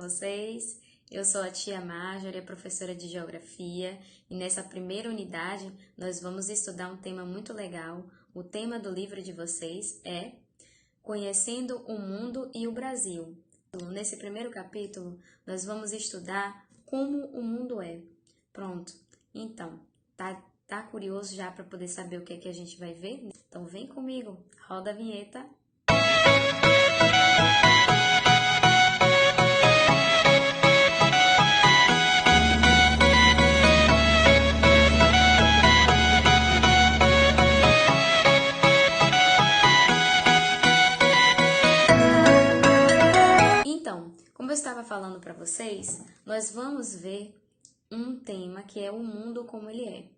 vocês? Eu sou a tia Marjorie, professora de Geografia, e nessa primeira unidade nós vamos estudar um tema muito legal. O tema do livro de vocês é Conhecendo o Mundo e o Brasil. Nesse primeiro capítulo, nós vamos estudar como o mundo é. Pronto, então, tá curioso já para poder saber o que é que a gente vai ver? Então vem comigo, roda a vinheta. Então, como eu estava falando para vocês, nós vamos ver um tema que é o mundo como ele é.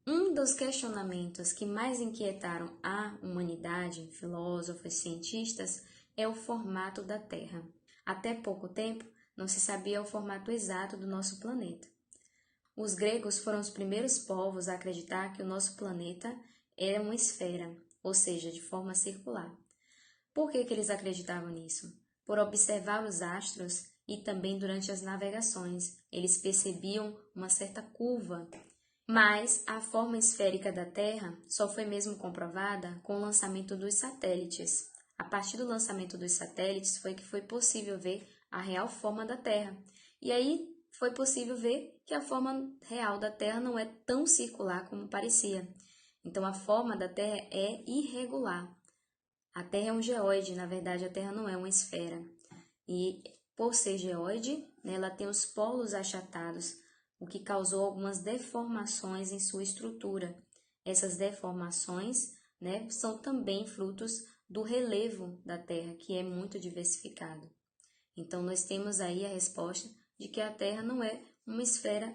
Um dos questionamentos que mais inquietaram a humanidade, filósofos, cientistas, é o formato da Terra. Até pouco tempo, não se sabia o formato exato do nosso planeta. Os gregos foram os primeiros povos a acreditar que o nosso planeta era uma esfera, ou seja, de forma circular. Por que eles acreditavam nisso? Por observar os astros e também durante as navegações, eles percebiam uma certa curva. Mas a forma esférica da Terra só foi mesmo comprovada com o lançamento dos satélites. A partir do lançamento dos satélites foi que foi possível ver a real forma da Terra. E aí foi possível ver que a forma real da Terra não é tão circular como parecia. Então a forma da Terra é irregular. A Terra é um geóide, na verdade a Terra não é uma esfera. E por ser geóide, ela tem os polos achatados, o que causou algumas deformações em sua estrutura. Essas deformações, são também frutos do relevo da Terra, que é muito diversificado. Então nós temos aí a resposta de que a Terra não é uma esfera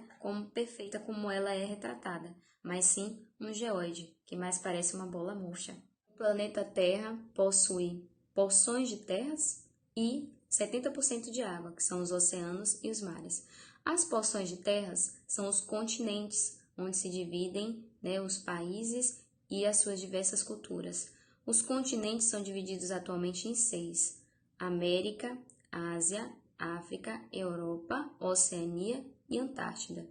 perfeita como ela é retratada, mas sim um geóide, que mais parece uma bola murcha. O planeta Terra possui porções de terras e 70% de água, que são os oceanos e os mares. As porções de terras são os continentes, onde se dividem os países e as suas diversas culturas. Os continentes são divididos atualmente em 6: América, Ásia, África, Europa, Oceania e Antártida.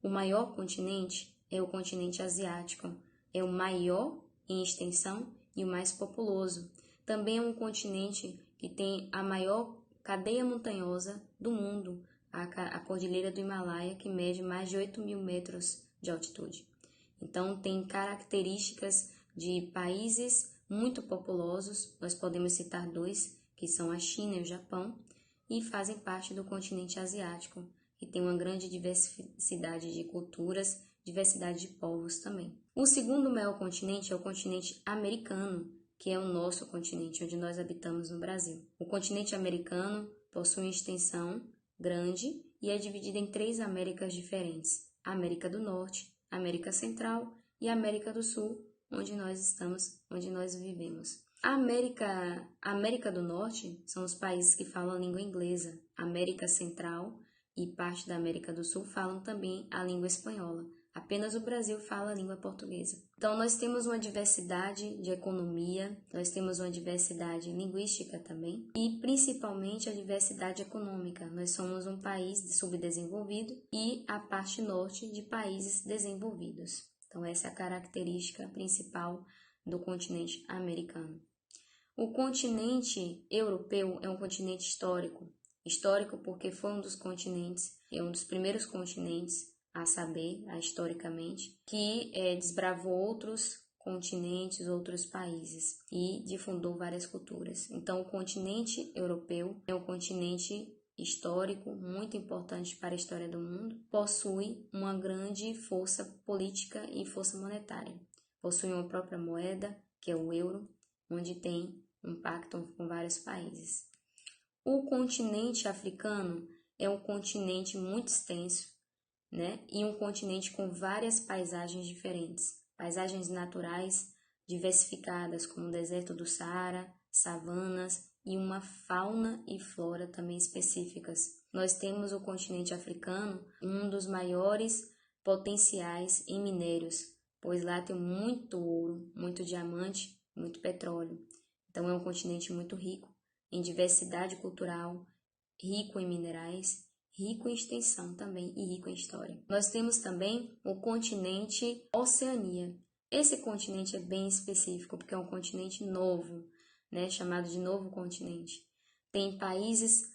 O maior continente é o continente asiático, é o maior em extensão e o mais populoso. Também é um continente que tem a maior cadeia montanhosa do mundo, a Cordilheira do Himalaia, que mede mais de 8.000 metros de altitude. Então, tem características de países muito populosos, nós podemos citar 2, que são a China e o Japão, e fazem parte do continente asiático, que tem uma grande diversidade de culturas, diversidade de povos também. O segundo maior continente é o continente americano, que é o nosso continente, onde nós habitamos no Brasil. O continente americano possui uma extensão grande e é dividido em 3 Américas diferentes: a América do Norte, a América Central e a América do Sul, onde nós estamos, onde nós vivemos. A América do Norte são os países que falam a língua inglesa. A América Central e parte da América do Sul falam também a língua espanhola. Apenas o Brasil fala a língua portuguesa. Então, nós temos uma diversidade de economia, nós temos uma diversidade linguística também e, principalmente, a diversidade econômica. Nós somos um país subdesenvolvido e a parte norte de países desenvolvidos. Então, essa é a característica principal do continente americano. O continente europeu é um continente histórico. Histórico porque foi um dos continentes, um dos primeiros continentes a saber, historicamente, que desbravou outros continentes, outros países e difundou várias culturas. Então, o continente europeu é um continente histórico, muito importante para a história do mundo, possui uma grande força política e força monetária. Possui uma própria moeda, que é o euro, onde tem um pacto com vários países. O continente africano é um continente muito extenso, e um continente com várias paisagens diferentes, paisagens naturais diversificadas, como o deserto do Saara, savanas e uma fauna e flora também específicas. Nós temos o continente africano, um dos maiores potenciais em minérios, pois lá tem muito ouro, muito diamante, muito petróleo. Então é um continente muito rico em diversidade cultural, rico em minerais, rico em extensão também e rico em história. Nós temos também o continente Oceania. Esse continente é bem específico porque é um continente novo, né, chamado de Novo Continente. Tem países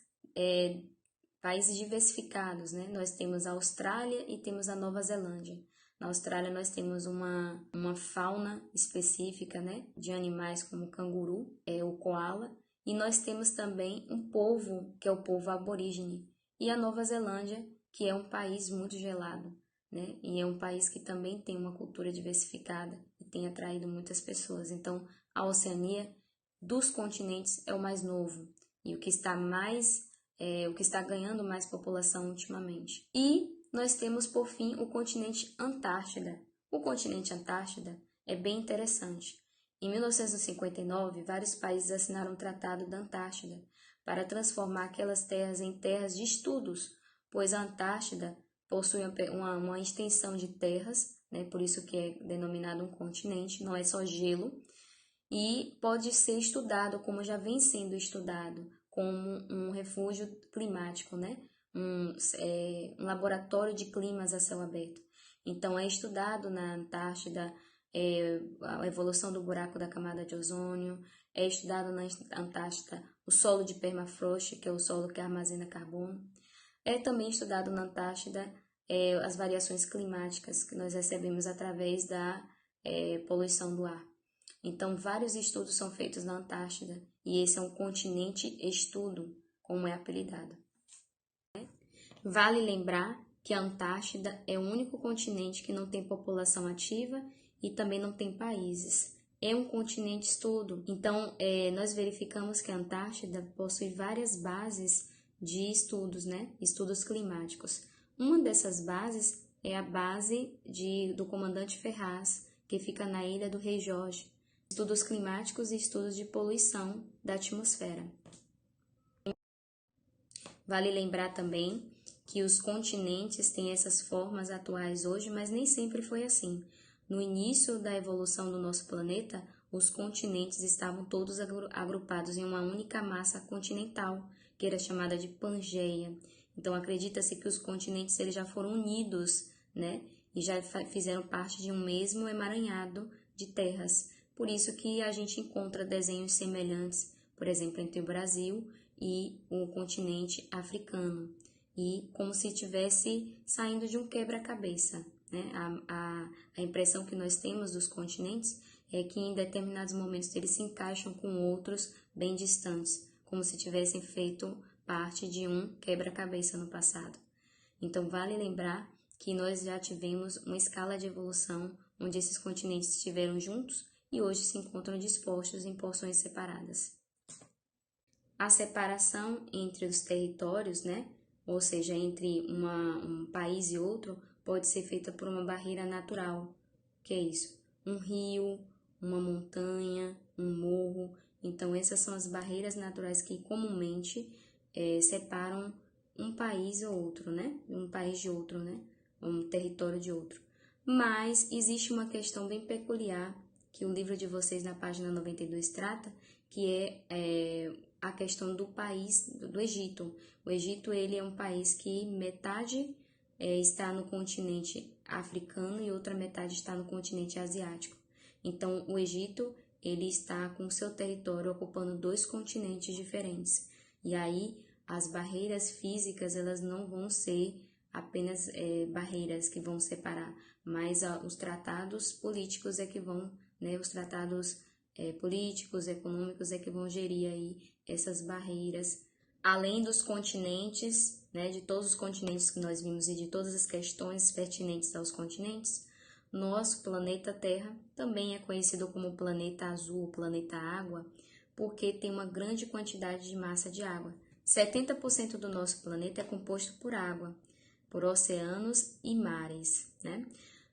diversificados, né? Nós temos a Austrália e temos a Nova Zelândia. Na Austrália nós temos uma fauna específica, né, de animais como o canguru, o koala, e nós temos também um povo, que é o povo aborígene, e a Nova Zelândia, que é um país muito gelado, né, e é um país que também tem uma cultura diversificada e tem atraído muitas pessoas. Então, a Oceania dos continentes é o mais novo e o que está ganhando mais população ultimamente. E nós temos, por fim, o continente Antártida. O continente Antártida é bem interessante. Em 1959, vários países assinaram o Tratado da Antártida para transformar aquelas terras em terras de estudos, pois a Antártida possui uma extensão de terras, né, por isso que é denominado um continente, não é só gelo, e pode ser estudado, como já vem sendo estudado, como um refúgio climático, né? Um laboratório de climas a céu aberto. Então, é estudado na Antártida a evolução do buraco da camada de ozônio, é estudado na Antártida o solo de permafrost, que é o solo que armazena carbono. É também estudado na Antártida as variações climáticas que nós recebemos através da poluição do ar. Então, vários estudos são feitos na Antártida e esse é um continente estudo, como é apelidado. Vale lembrar que a Antártida é o único continente que não tem população ativa e também não tem países. É um continente estudo. Então, nós verificamos que a Antártida possui várias bases de estudos, né? Estudos climáticos. Uma dessas bases é a base do comandante Ferraz, que fica na ilha do Rei Jorge. Estudos climáticos e estudos de poluição da atmosfera. Vale lembrar também que os continentes têm essas formas atuais hoje, mas nem sempre foi assim. No início da evolução do nosso planeta, os continentes estavam todos agrupados em uma única massa continental, que era chamada de Pangeia. Então, acredita-se que os continentes eles já foram unidos, né? E já fizeram parte de um mesmo emaranhado de terras. Por isso que a gente encontra desenhos semelhantes, por exemplo, entre o Brasil e o continente africano, e como se estivesse saindo de um quebra-cabeça, né? A impressão que nós temos dos continentes é que em determinados momentos eles se encaixam com outros bem distantes, como se tivessem feito parte de um quebra-cabeça no passado. Então, vale lembrar que nós já tivemos uma escala de evolução onde esses continentes estiveram juntos e hoje se encontram dispostos em porções separadas. A separação entre os territórios, né, ou seja, entre um país e outro, pode ser feita por uma barreira natural. Que é isso? Um rio, uma montanha, um morro. Então, essas são as barreiras naturais que comumente separam um país ou outro, né? Um país de outro, né? Um território de outro. Mas existe uma questão bem peculiar que o livro de vocês na página 92 trata, que é a questão do país do Egito. O Egito ele é um país que metade está no continente africano e outra metade está no continente asiático. Então, o Egito ele está com seu território ocupando dois continentes diferentes. E aí, as barreiras físicas elas não vão ser apenas barreiras que vão separar, mas os tratados políticos é que vão, né, os tratados políticos, econômicos é que vão gerir aí essas barreiras. Além dos continentes, né, de todos os continentes que nós vimos e de todas as questões pertinentes aos continentes, nosso planeta Terra também é conhecido como planeta azul, planeta água, porque tem uma grande quantidade de massa de água. 70% do nosso planeta é composto por água, por oceanos e mares, né?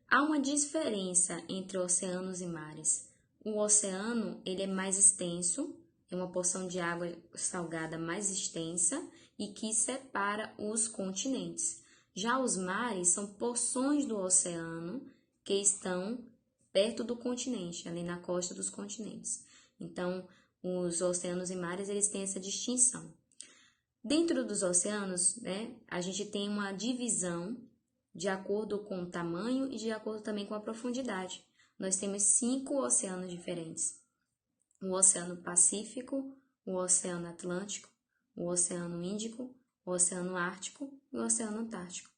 Há uma diferença entre oceanos e mares. O oceano, ele é mais extenso, é uma porção de água salgada mais extensa e que separa os continentes. Já os mares são porções do oceano que estão perto do continente, ali na costa dos continentes. Então, os oceanos e mares, eles têm essa distinção. Dentro dos oceanos, né, a gente tem uma divisão de acordo com o tamanho e de acordo também com a profundidade. Nós temos 5 oceanos diferentes: o Oceano Pacífico, o Oceano Atlântico, o Oceano Índico, o Oceano Ártico e o Oceano Antártico.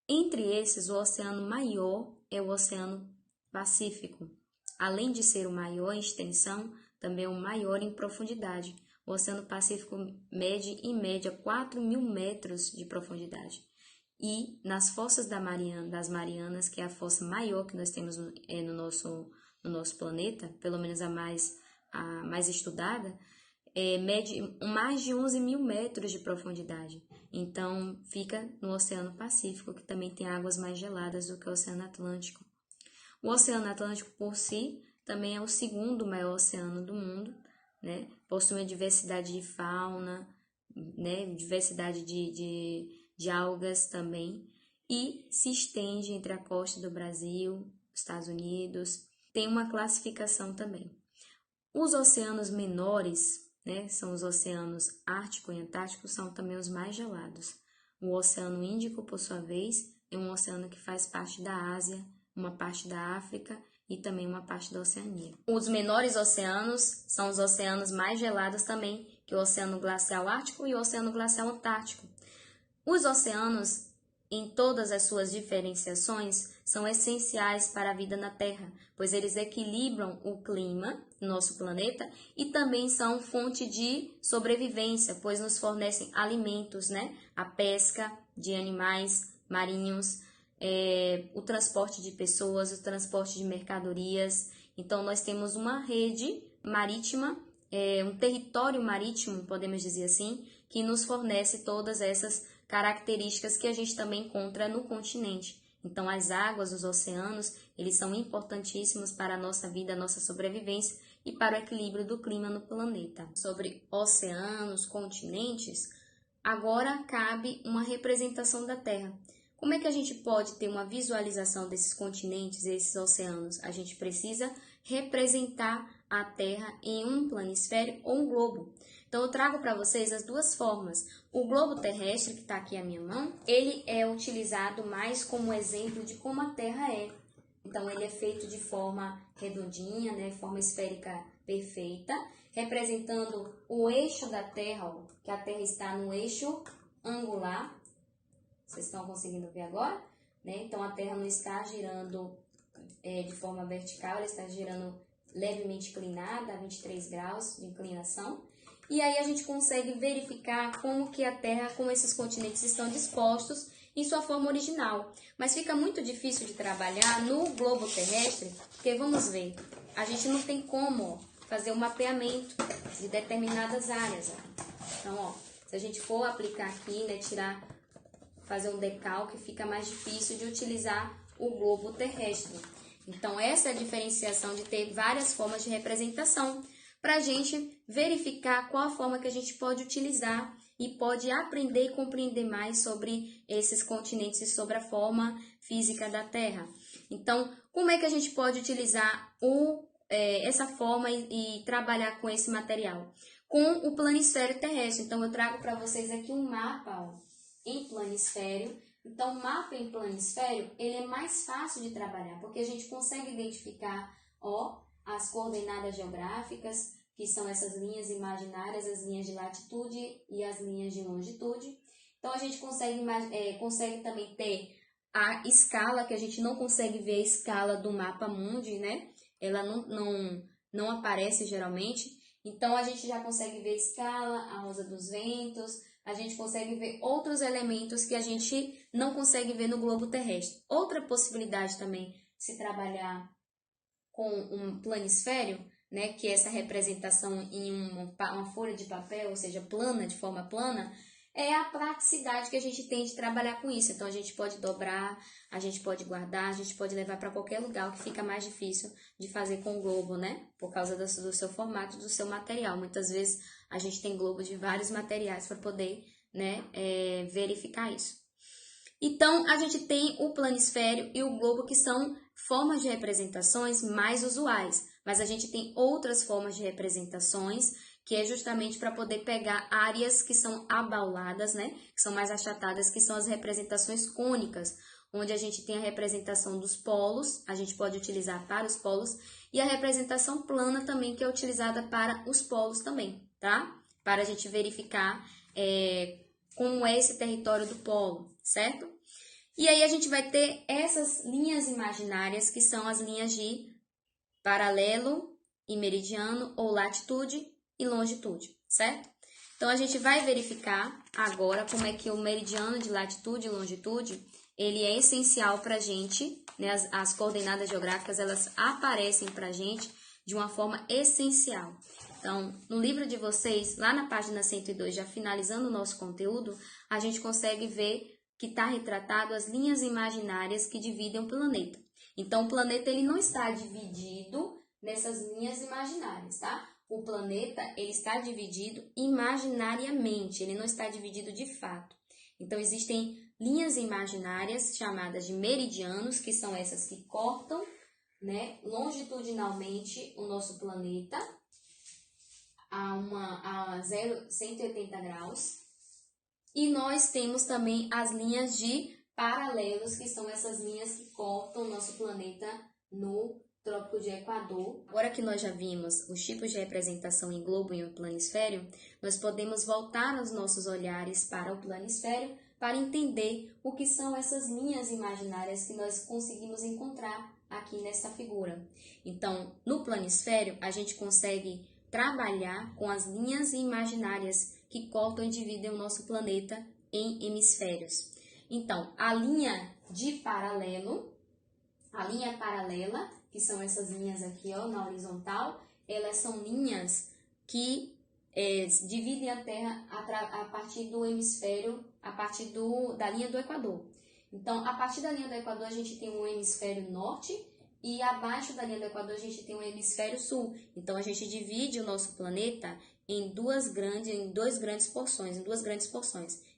Entre esses, o oceano maior é o Oceano Pacífico. Além de ser o maior em extensão, também é o maior em profundidade. O Oceano Pacífico mede, em média, 4.000 metros de profundidade. E nas fossas das Marianas, que é a fossa maior que nós temos no nosso planeta, pelo menos a mais estudada, mede mais de 11.000 metros de profundidade. Então, fica no Oceano Pacífico, que também tem águas mais geladas do que o Oceano Atlântico. O Oceano Atlântico, por si, também é o segundo maior oceano do mundo, né? Possui uma diversidade de fauna, né? Diversidade de algas também, e se estende entre a costa do Brasil, Estados Unidos. Tem uma classificação também. Os oceanos menores, né, são os oceanos Ártico e Antártico, são também os mais gelados. O Oceano Índico, por sua vez, é um oceano que faz parte da Ásia, uma parte da África e também uma parte da Oceania. Os menores oceanos são os oceanos mais gelados também, que é o Oceano Glacial Ártico e o Oceano Glacial Antártico. Os oceanos, em todas as suas diferenciações, são essenciais para a vida na Terra, pois eles equilibram o clima do nosso planeta e também são fonte de sobrevivência, pois nos fornecem alimentos, né? A pesca de animais marinhos, o transporte de pessoas, o transporte de mercadorias. Então, nós temos uma rede marítima, um território marítimo, podemos dizer assim, que nos fornece todas essas características que a gente também encontra no continente. Então, as águas, os oceanos, eles são importantíssimos para a nossa vida, a nossa sobrevivência e para o equilíbrio do clima no planeta. Sobre oceanos, continentes, agora cabe uma representação da Terra. Como é que a gente pode ter uma visualização desses continentes e esses oceanos? A gente precisa representar a Terra em um planisfério ou um globo. Então, eu trago para vocês as duas formas. O globo terrestre, que está aqui à minha mão, ele é utilizado mais como exemplo de como a Terra é. Então, ele é feito de forma redondinha, né, forma esférica perfeita, representando o eixo da Terra, ó, que a Terra está no eixo angular. Vocês estão conseguindo ver agora? Né? Então, a Terra não está girando de forma vertical, ela está girando levemente inclinada, a 23 graus de inclinação. E aí a gente consegue verificar como que a Terra, como esses continentes estão dispostos em sua forma original. Mas fica muito difícil de trabalhar no globo terrestre, porque vamos ver, a gente não tem como fazer o mapeamento de determinadas áreas. Então, ó, se a gente for aplicar aqui, né, fazer um decalque, fica mais difícil de utilizar o globo terrestre. Então, essa é a diferenciação de ter várias formas de representação, para a gente verificar qual a forma que a gente pode utilizar e pode aprender e compreender mais sobre esses continentes e sobre a forma física da Terra. Então, como é que a gente pode utilizar essa forma e trabalhar com esse material? Com o planisfério terrestre. Então, eu trago para vocês aqui um mapa, ó, em planisfério. Então, o mapa em planisfério, ele é mais fácil de trabalhar, porque a gente consegue identificar, ó, as coordenadas geográficas, que são essas linhas imaginárias, as linhas de latitude e as linhas de longitude. Então, a gente consegue também ter a escala, que a gente não consegue ver a escala do mapa mundi, né? Ela não aparece geralmente. Então, a gente já consegue ver a escala, a rosa dos ventos, a gente consegue ver outros elementos que a gente não consegue ver no globo terrestre. Outra possibilidade também, se trabalhar com um planisfério, né, que é essa representação em uma folha de papel, ou seja, plana, de forma plana, é a praticidade que a gente tem de trabalhar com isso. Então, a gente pode dobrar, a gente pode guardar, a gente pode levar para qualquer lugar, o que fica mais difícil de fazer com o globo, né? Por causa do seu formato, do seu material. Muitas vezes, a gente tem globo de vários materiais para poder, né, verificar isso. Então, a gente tem o planisfério e o globo, que são formas de representações mais usuais, mas a gente tem outras formas de representações que é justamente para poder pegar áreas que são abauladas, né? Que são mais achatadas, que são as representações cônicas, onde a gente tem a representação dos polos, a gente pode utilizar para os polos, e a representação plana também, que é utilizada para os polos também, tá? Para a gente verificar como é esse território do polo, certo? E aí a gente vai ter essas linhas imaginárias, que são as linhas de paralelo e meridiano, ou latitude e longitude, certo? Então, a gente vai verificar agora como é que o meridiano de latitude e longitude, ele é essencial para a gente, né? As coordenadas geográficas, elas aparecem para a gente de uma forma essencial. Então, no livro de vocês, lá na página 102, já finalizando o nosso conteúdo, a gente consegue ver que está retratado as linhas imaginárias que dividem o planeta. Então, o planeta ele não está dividido nessas linhas imaginárias, tá? O planeta ele está dividido imaginariamente, ele não está dividido de fato. Então, existem linhas imaginárias chamadas de meridianos, que são essas que cortam, né, longitudinalmente o nosso planeta a 180 graus. E nós temos também as linhas de paralelos, que são essas linhas que cortam o nosso planeta no Trópico de Equador. Agora que nós já vimos os tipos de representação em globo e em planisfério, nós podemos voltar os nossos olhares para o planisfério para entender o que são essas linhas imaginárias que nós conseguimos encontrar aqui nessa figura. Então, no planisfério, a gente consegue trabalhar com as linhas imaginárias que cortam e dividem o nosso planeta em hemisférios. Então, a linha paralela, que são essas linhas aqui, ó, na horizontal, elas são linhas que dividem a Terra a partir do hemisfério, a partir da linha do Equador. Então, a partir da linha do Equador, a gente tem um hemisfério norte, e abaixo da linha do Equador a gente tem um hemisfério sul. Então, a gente divide o nosso planeta em duas grandes porções,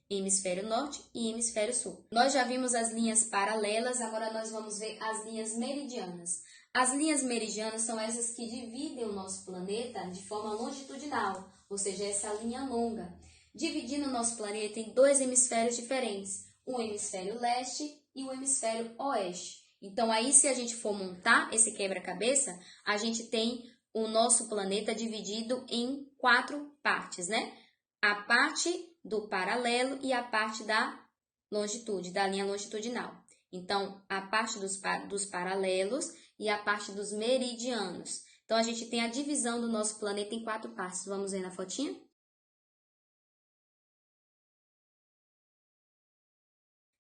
hemisfério norte e hemisfério sul. Nós já vimos as linhas paralelas, agora nós vamos ver as linhas meridianas. As linhas meridianas são essas que dividem o nosso planeta de forma longitudinal, ou seja, essa linha longa, dividindo o nosso planeta em dois hemisférios diferentes, o hemisfério leste e o hemisfério oeste. Então, aí, se a gente for montar esse quebra-cabeça, a gente tem o nosso planeta dividido em 4 partes, né? A parte do paralelo e a parte da longitude, da linha longitudinal. Então, a parte dos paralelos e a parte dos meridianos. Então, a gente tem a divisão do nosso planeta em 4 partes. Vamos ver na fotinha?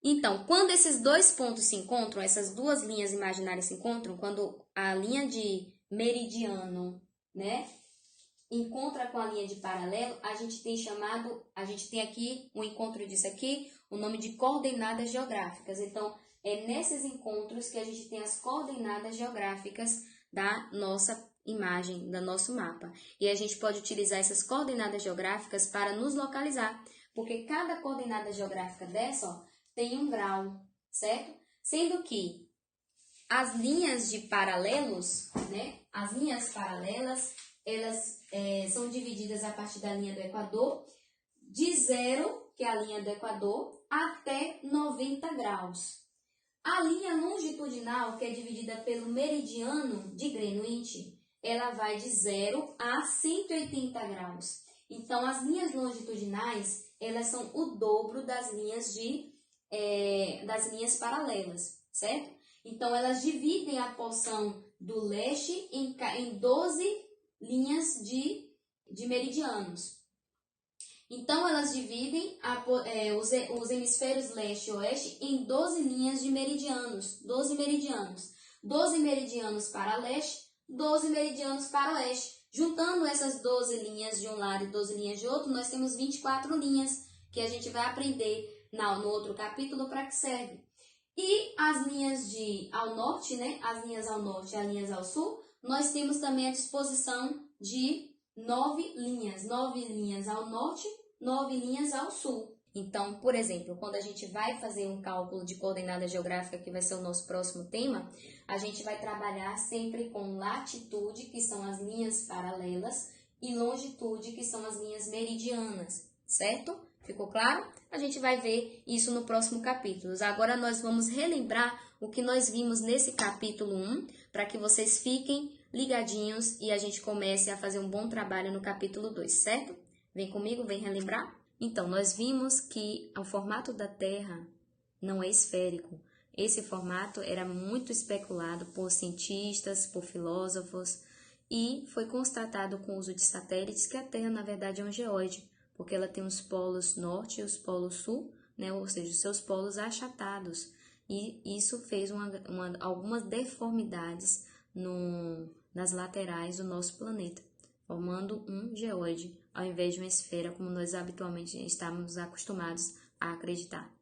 Então, quando esses dois pontos se encontram, essas duas linhas imaginárias se encontram, quando a linha de meridiano, né, encontra com a linha de paralelo, a gente tem aqui, o encontro disso aqui, o nome de coordenadas geográficas. Então, é nesses encontros que a gente tem as coordenadas geográficas da nossa imagem, do nosso mapa. E a gente pode utilizar essas coordenadas geográficas para nos localizar, porque cada coordenada geográfica dessa, ó, tem um grau, certo? Sendo que as linhas de paralelos, né? As linhas paralelas, elas são divididas a partir da linha do Equador, de 0, que é a linha do Equador, até 90 graus. A linha longitudinal, que é dividida pelo meridiano de Greenwich, ela vai de 0 a 180 graus. Então, as linhas longitudinais, elas são o dobro das linhas paralelas, certo? Então, elas dividem a porção do leste em 12 linhas de meridianos. Então, elas dividem os hemisférios leste e oeste em 12 linhas de meridianos, 12 meridianos. 12 meridianos para leste, 12 meridianos para oeste. Juntando essas 12 linhas de um lado e 12 linhas de outro, nós temos 24 linhas, que a gente vai aprender no outro capítulo para que serve. E as linhas ao norte, né? As linhas ao norte e as linhas ao sul, nós temos também a disposição de 9 linhas. 9 linhas ao norte, 9 linhas ao sul. Então, por exemplo, quando a gente vai fazer um cálculo de coordenada geográfica, que vai ser o nosso próximo tema, a gente vai trabalhar sempre com latitude, que são as linhas paralelas, e longitude, que são as linhas meridianas, certo? Ficou claro? A gente vai ver isso no próximo capítulo. Agora nós vamos relembrar o que nós vimos nesse capítulo 1, para que vocês fiquem ligadinhos e a gente comece a fazer um bom trabalho no capítulo 2, certo? Vem comigo, vem relembrar? Então, nós vimos que o formato da Terra não é esférico. Esse formato era muito especulado por cientistas, por filósofos, e foi constatado com o uso de satélites que a Terra, na verdade, é um geóide, porque ela tem os polos norte e os polos sul, né? Ou seja, os seus polos achatados. E isso fez algumas deformidades nas laterais do nosso planeta, formando um geóide, ao invés de uma esfera, como nós habitualmente estamos acostumados a acreditar.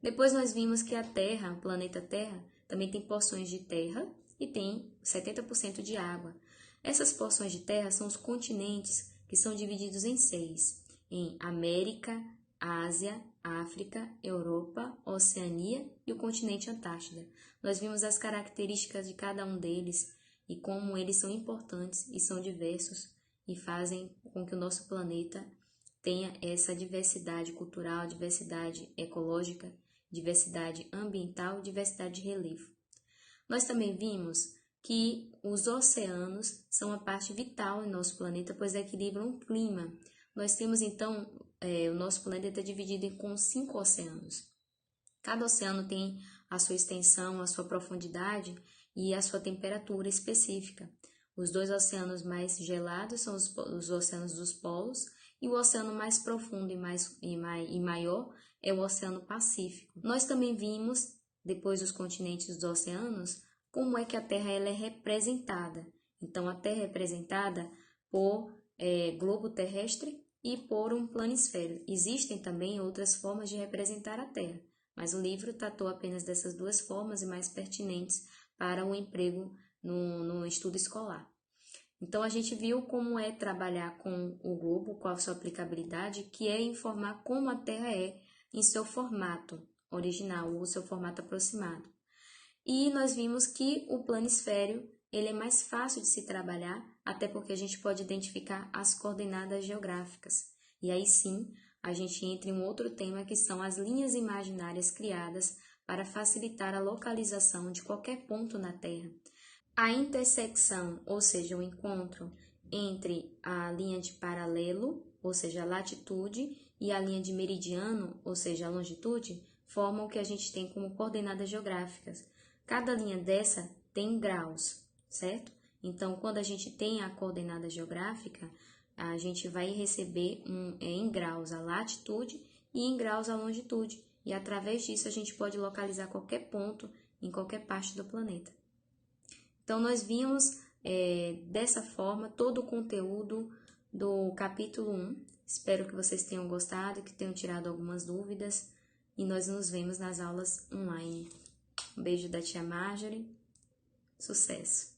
Depois nós vimos que a Terra, o planeta Terra, também tem porções de terra e tem 70% de água. Essas porções de terra são os continentes, que são divididos em 6, em América, Ásia, África, Europa, Oceania e o continente Antártida. Nós vimos as características de cada um deles e como eles são importantes e são diversos e fazem com que o nosso planeta tenha essa diversidade cultural, diversidade ecológica, diversidade ambiental e diversidade de relevo. Nós também vimos que os oceanos são a parte vital em nosso planeta, pois equilibram o clima. Nós temos, então, o nosso planeta é dividido com 5 oceanos. Cada oceano tem a sua extensão, a sua profundidade e a sua temperatura específica. Os 2 oceanos mais gelados são os oceanos dos polos, e o oceano mais profundo e maior é o Oceano Pacífico. Nós também vimos, depois dos continentes dos oceanos, como é que a Terra ela é representada. Então, a Terra é representada por globo terrestre e por um planisfério. Existem também outras formas de representar a Terra, mas o livro tratou apenas dessas 2 formas e mais pertinentes para o emprego no estudo escolar. Então, a gente viu como é trabalhar com o globo, qual a sua aplicabilidade, que é informar como a Terra é em seu formato original, ou seu formato aproximado. E nós vimos que o planisfério ele é mais fácil de se trabalhar, até porque a gente pode identificar as coordenadas geográficas. E aí sim, a gente entra em um outro tema, que são as linhas imaginárias criadas para facilitar a localização de qualquer ponto na Terra. A intersecção, ou seja, o encontro entre a linha de paralelo, ou seja, a latitude, e a linha de meridiano, ou seja, a longitude, formam o que a gente tem como coordenadas geográficas. Cada linha dessa tem graus, certo? Então, quando a gente tem a coordenada geográfica, a gente vai receber em graus a latitude e em graus a longitude. E através disso a gente pode localizar qualquer ponto em qualquer parte do planeta. Então, nós vimos dessa forma todo o conteúdo do capítulo 1. Espero que vocês tenham gostado, que tenham tirado algumas dúvidas. E nós nos vemos nas aulas online. Um beijo da tia Marjorie. Sucesso!